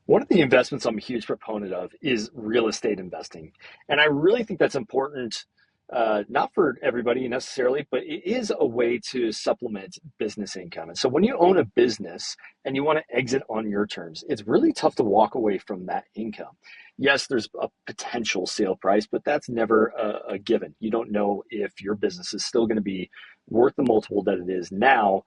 One of the investments I'm a huge proponent of is real estate investing. And I really think that's important, not for everybody necessarily, but it is a way to supplement business income. And so when you own a business and you want to exit on your terms, it's really tough to walk away from that income. Yes, there's a potential sale price, but that's never a given. You don't know if your business is still going to be worth the multiple that it is now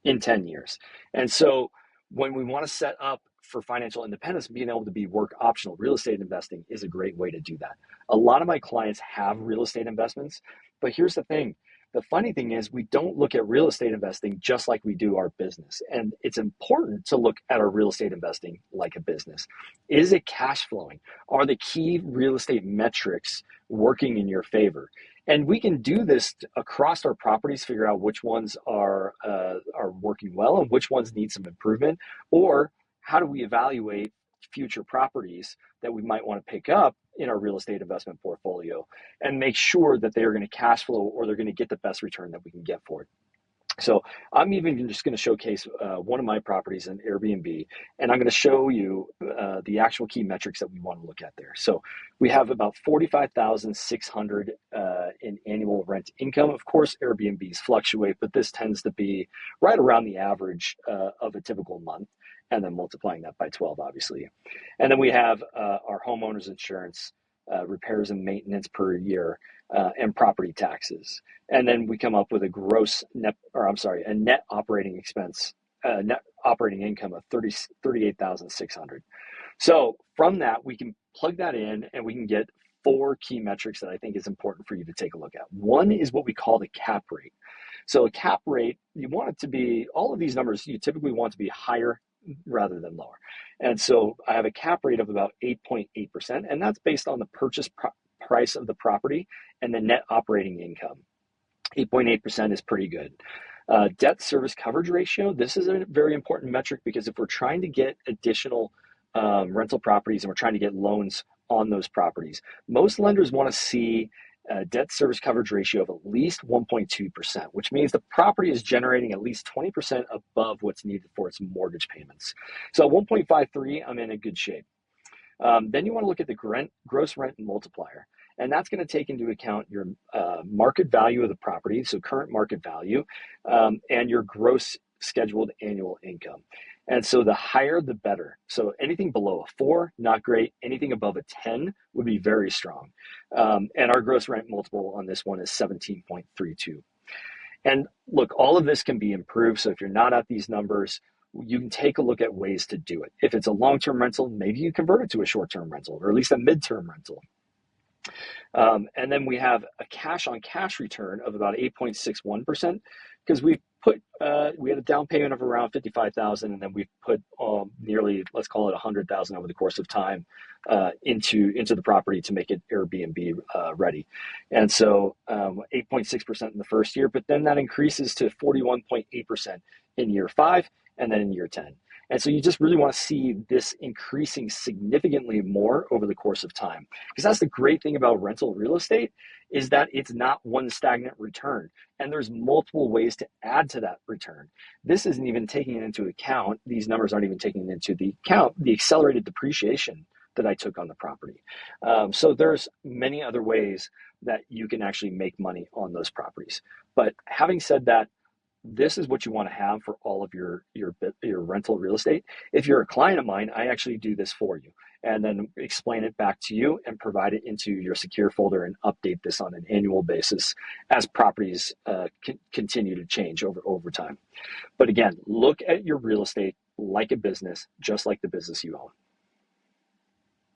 in 10 years. And so when we want to set up for financial independence, being able to be work optional, real estate investing is a great way to do that. A lot of my clients have real estate investments, but here's the thing. The funny thing is we don't look at real estate investing just like we do our business. And it's important to look at our real estate investing like a business. Is it cash flowing? Are the key real estate metrics working in your favor? And we can do this across our properties, figure out which ones are working well and which ones need some improvement, or how do we evaluate future properties that we might want to pick up in our real estate investment portfolio and make sure that they are going to cash flow or they're going to get the best return that we can get for it. So I'm even just going to showcase one of my properties in Airbnb, and I'm going to show you the actual key metrics that we want to look at there. So we have about 45,600 in annual rent income. Of course, Airbnbs fluctuate, but this tends to be right around the average of a typical month, and then multiplying that by 12, obviously. And then we have our homeowners insurance, repairs and maintenance per year, and property taxes. And then we come up with a net operating expense, net operating income of 38,600. So from that, we can plug that in and we can get four key metrics that I think is important for you to take a look at. One is what we call the cap rate. So a cap rate, you want it to be, all of these numbers, you typically want to be higher rather than lower. And so I have a cap rate of about 8.8%, and that's based on the purchase price of the property and the net operating income. 8.8% is pretty good. Debt service coverage ratio, this is a very important metric because if we're trying to get additional rental properties and we're trying to get loans on those properties, most lenders want to see a debt service coverage ratio of at least 1.2%, which means the property is generating at least 20% above what's needed for its mortgage payments. So at 1.53, I'm in a good shape. Then you want to look at the gross rent multiplier, and that's going to take into account your market value of the property, so current market value, and your gross scheduled annual income. And so the higher, the better. So anything below a 4, not great. Anything above a 10 would be very strong. And our gross rent multiple on this one is 17.32. And look, all of this can be improved. So if you're not at these numbers, you can take a look at ways to do it. If it's a long-term rental, maybe you convert it to a short-term rental, or at least a mid-term rental. And then we have a cash-on-cash return of about 8.61% because we had a down payment of around 55,000, and then we've put nearly, let's call it 100,000 over the course of time into the property to make it Airbnb ready. And so 8.6% in the first year, but then that increases to 41.8% in year 5 and then in year 10. And so you just really want to see this increasing significantly more over the course of time. Because that's the great thing about rental real estate is that it's not one stagnant return. And there's multiple ways to add to that return. This isn't even taking into account, these numbers aren't even taking into the account the accelerated depreciation that I took on the property. So there's many other ways that you can actually make money on those properties. But having said that, this is what you want to have for all of your rental real estate. If you're a client of mine, I actually do this for you and then explain it back to you and provide it into your secure folder and update this on an annual basis as properties continue to change over time. But again, look at your real estate like a business, just like the business you own.